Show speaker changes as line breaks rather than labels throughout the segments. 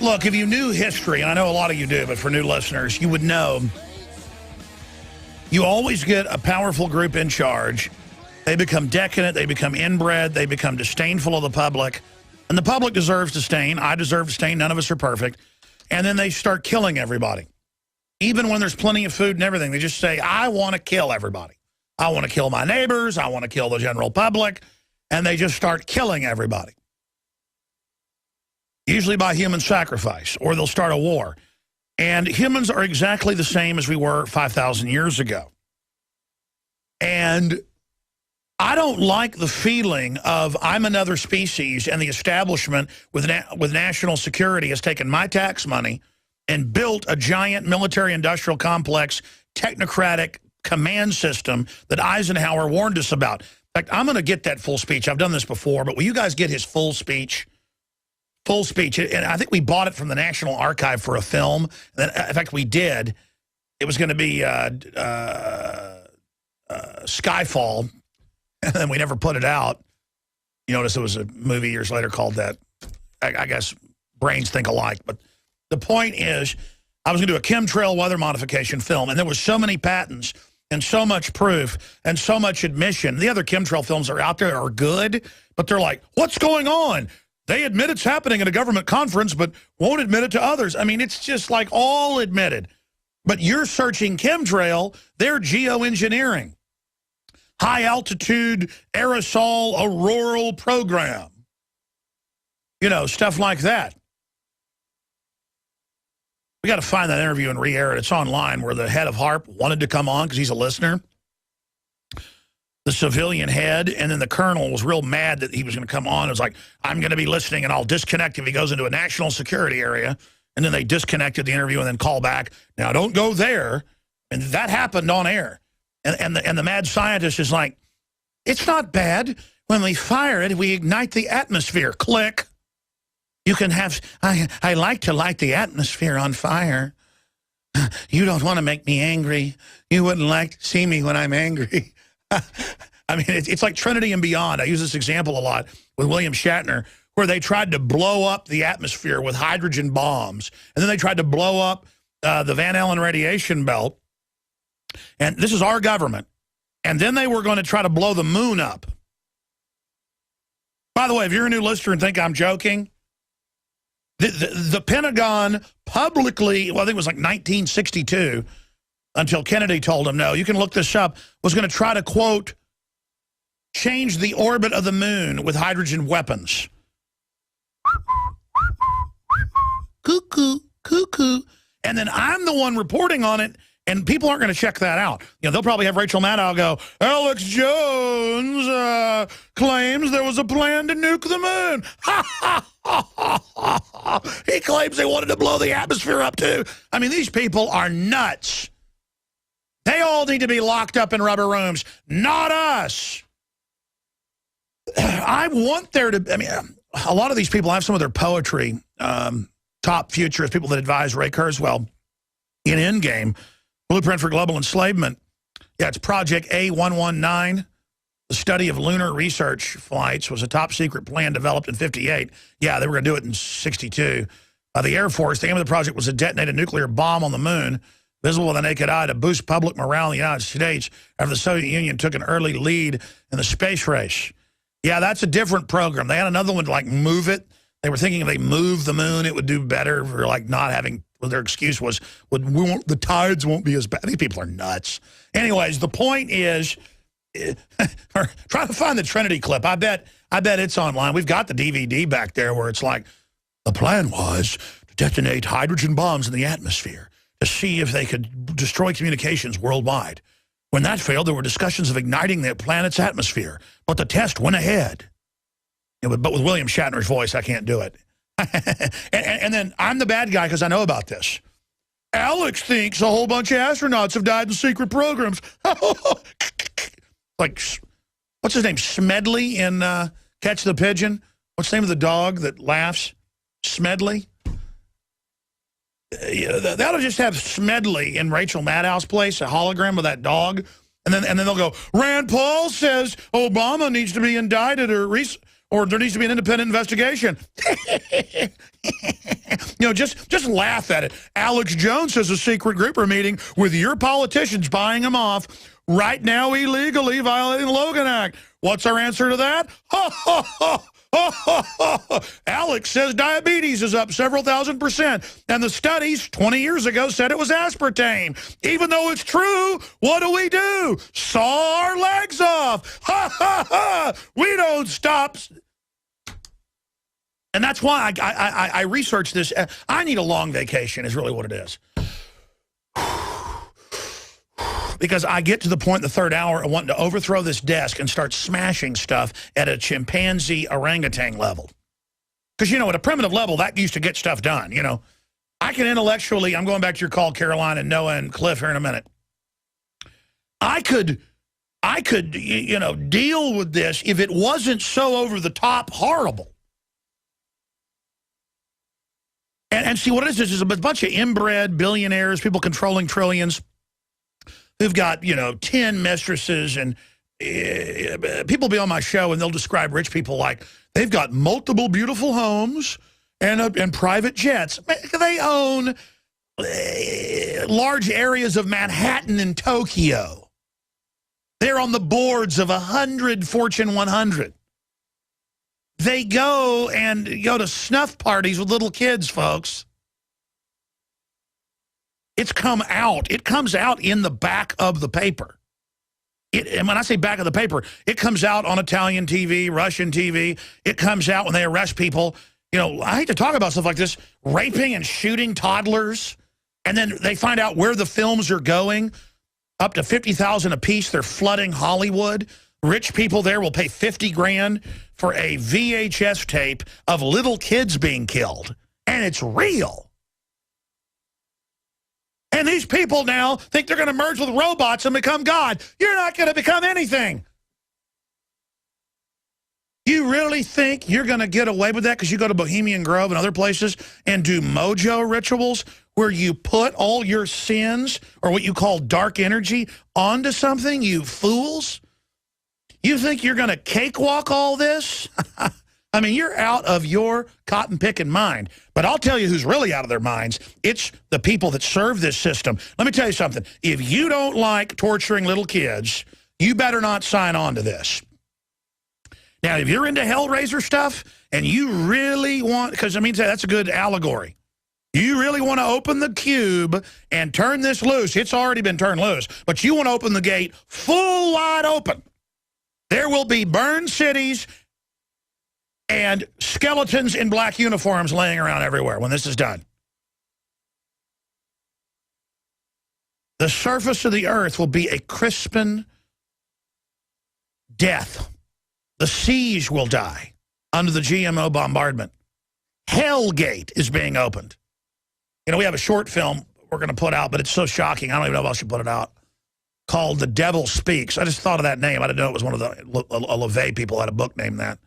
Look, if you knew history, and I know a lot of you do, but for new listeners, you would know you always get a powerful group in charge. They become decadent, they become inbred, they become disdainful of the public. And the public deserves disdain. I deserve disdain. None of us are perfect. And then they start killing everybody. Even when there's plenty of food and everything, they just say, I want to kill everybody. I want to kill my neighbors. I want to kill the general public. And they just start killing everybody. Usually by human sacrifice, or they'll start a war. And humans are exactly the same as we were 5,000 years ago. And I don't like the feeling of I'm another species and the establishment with national security has taken my tax money and built a giant military-industrial complex, technocratic command system that Eisenhower warned us about. In fact, I'm going to get that full speech. I've done this before, but will you guys get his full speech? Full speech. And I think we bought it from the National Archive for a film. In fact, we did. It was going to be Skyfall. And then we never put it out. You notice there was a movie years later called that. I guess brains think alike. But the point is, I was going to do a chemtrail weather modification film, and there was so many patents and so much proof and so much admission. The other chemtrail films that are out there are good, but they're like, what's going on? They admit it's happening at a government conference, but won't admit it to others. I mean, it's just like all admitted. But you're searching chemtrail, they're geoengineering. High-altitude aerosol auroral program. You know, stuff like that. We got to find that interview and re-air it. It's online where the head of HAARP wanted to come on because he's a listener. The civilian head, and then the colonel was real mad that he was going to come on. It was like, I'm going to be listening, and I'll disconnect if he goes into a national security area. And then they disconnected the interview and then call back. Now, don't go there. And that happened on air. And the mad scientist is like, it's not bad. When we fire it, we ignite the atmosphere. Click. You can have, I like to light the atmosphere on fire. You don't want to make me angry. You wouldn't like to see me when I'm angry. I mean, it's like Trinity and Beyond. I use this example a lot with William Shatner, where they tried to blow up the atmosphere with hydrogen bombs. And then they tried to blow up the Van Allen radiation belt. And this is our government. And then they were going to try to blow the moon up. By the way, if you're a new listener and think I'm joking, the Pentagon publicly, well, I think it was like 1962, until Kennedy told him, no, you can look this up, was going to try to, quote, change the orbit of the moon with hydrogen weapons. Cuckoo, cuckoo. And then I'm the one reporting on it. And people aren't going to check that out. You know, they'll probably have Rachel Maddow go, Alex Jones claims there was a plan to nuke the moon. He claims they wanted to blow the atmosphere up too. I mean, these people are nuts. They all need to be locked up in rubber rooms, not us. I want there to, I mean, a lot of these people have some of their poetry, top futurists, people that advise Ray Kurzweil in Endgame. Blueprint for Global Enslavement. Yeah, it's Project A119. The study of lunar research flights was a top-secret plan developed in 58. Yeah, they were going to do it in 62. The Air Force, the aim of the project was to detonate a nuclear bomb on the moon, visible with the naked eye, to boost public morale in the United States after the Soviet Union took an early lead in the space race. Yeah, that's a different program. They had another one to, like, move it. They were thinking if they moved the moon, it would do better for, like, not having... Well, their excuse was, the tides won't be as bad. These people are nuts. Anyways, the point is, try to find the Trinity clip. I bet it's online. We've got the DVD back there where it's like, the plan was to detonate hydrogen bombs in the atmosphere to see if they could destroy communications worldwide. When that failed, there were discussions of igniting the planet's atmosphere, but the test went ahead. Yeah, but with William Shatner's voice, I can't do it. and then I'm the bad guy because I know about this. Alex thinks a whole bunch of astronauts have died in secret programs. Like, what's his name? Smedley in Catch the Pigeon? What's the name of the dog that laughs? Smedley? They ought to just have Smedley in Rachel Maddow's place, a hologram of that dog. And then they'll go, Rand Paul says Obama needs to be indicted or or there needs to be an independent investigation. Just laugh at it. Alex Jones has a secret grouper meeting with your politicians buying them off right now illegally violating the Logan Act. What's our answer to that? Alex says diabetes is up several thousand%, and the studies 20 years ago said it was aspartame. Even though it's true, what do? Saw our legs off. We don't stop. And that's why I researched this. I need a long vacation is really what it is. Because I get to the point in the third hour of wanting to overthrow this desk and start smashing stuff at a chimpanzee orangutan level. Because, at a primitive level, that used to get stuff done, I can intellectually, I'm going back to your call, Caroline, and Noah and Cliff here in a minute. I could, deal with this if it wasn't so over the top horrible. And see, what it is a bunch of inbred billionaires, people controlling trillions, who've got, 10 mistresses, and people be on my show and they'll describe rich people like they've got multiple beautiful homes and private jets. They own large areas of Manhattan and Tokyo. They're on the boards of 100 Fortune 100. They go to snuff parties with little kids, folks. It's come out. It comes out in the back of the paper. And when I say back of the paper, it comes out on Italian TV, Russian TV. It comes out when they arrest people. I hate to talk about stuff like this, raping and shooting toddlers. And then they find out where the films are going, up to $50,000 a piece. They're flooding Hollywood. Rich people there will pay $50,000 for a VHS tape of little kids being killed. And it's real. And these people now think they're going to merge with robots and become God. You're not going to become anything. You really think you're going to get away with that because you go to Bohemian Grove and other places and do mojo rituals where you put all your sins or what you call dark energy onto something, you fools? You think you're going to cakewalk all this? I mean, you're out of your cotton-picking mind. But I'll tell you who's really out of their minds. It's the people that serve this system. Let me tell you something. If you don't like torturing little kids, you better not sign on to this. Now, if you're into Hellraiser stuff and you really want, because, that's a good allegory. You really want to open the cube and turn this loose. It's already been turned loose. But you want to open the gate full wide open. There will be burned cities and skeletons in black uniforms laying around everywhere when this is done. The surface of the earth will be a crispen death. The seas will die under the GMO bombardment. Hellgate is being opened. We have a short film we're going to put out, but it's so shocking, I don't even know if I should put it out, called The Devil Speaks. I just thought of that name. I didn't know it was one of the LaVey people had a book named that.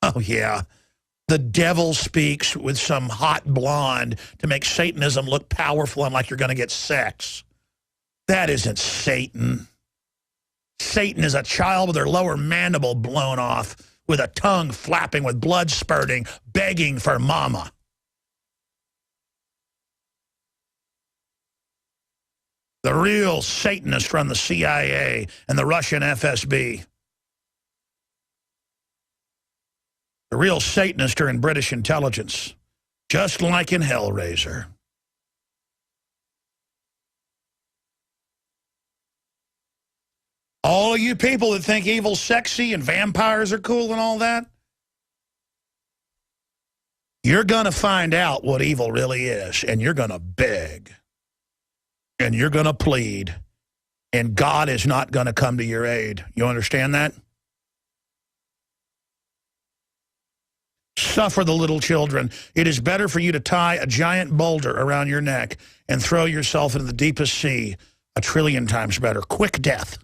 Oh, yeah. The Devil Speaks with some hot blonde to make Satanism look powerful and like you're going to get sex. That isn't Satan. Satan is a child with their lower mandible blown off, with a tongue flapping with blood spurting, begging for mama. The real Satanists run the CIA and the Russian FSB. The real Satanists are in British intelligence, just like in Hellraiser. All of you people that think evil's sexy and vampires are cool and all that, you're going to find out what evil really is, and you're going to beg, and you're going to plead, and God is not going to come to your aid. You understand that? Suffer the little children. It is better for you to tie a giant boulder around your neck and throw yourself into the deepest sea 1 trillion times better. Quick death.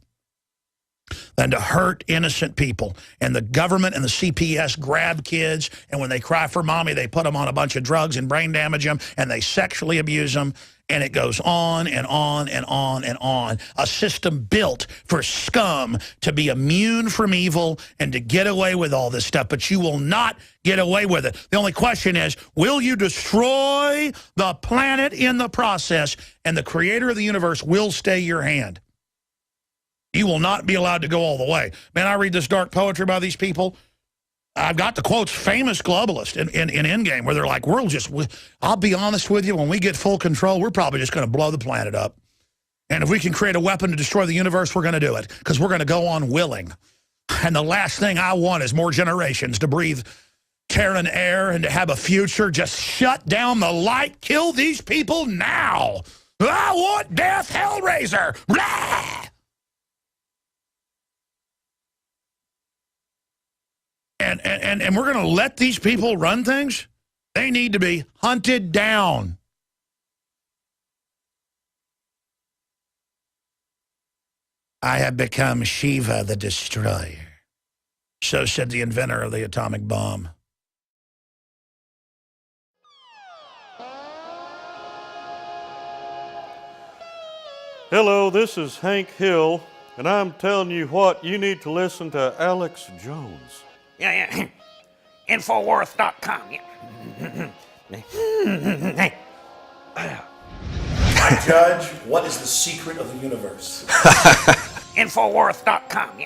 than to hurt innocent people. And the government and the CPS grab kids, and when they cry for mommy, they put them on a bunch of drugs and brain damage them, and they sexually abuse them. And it goes on and on and on and on. A system built for scum to be immune from evil and to get away with all this stuff. But you will not get away with it. The only question is, will you destroy the planet in the process? And the creator of the universe will stay your hand. You will not be allowed to go all the way. Man, I read this dark poetry by these people. I've got the quotes, famous globalist in Endgame, where they're like, I'll be honest with you, when we get full control, we're probably just going to blow the planet up. And if we can create a weapon to destroy the universe, we're going to do it, because we're going to go on willing. And the last thing I want is more generations to breathe Terran air and to have a future. Just shut down the light. Kill these people now. I want death, Hellraiser. Blah! And we're going to let these people run things? They need to be hunted down. I have become Shiva the Destroyer. So said the inventor of the atomic bomb.
Hello, this is Hank Hill, and I'm telling you what, you need to listen to Alex Jones.
Yeah. Infowars.com.
I judge, what is the secret of the universe?
Infowars.com.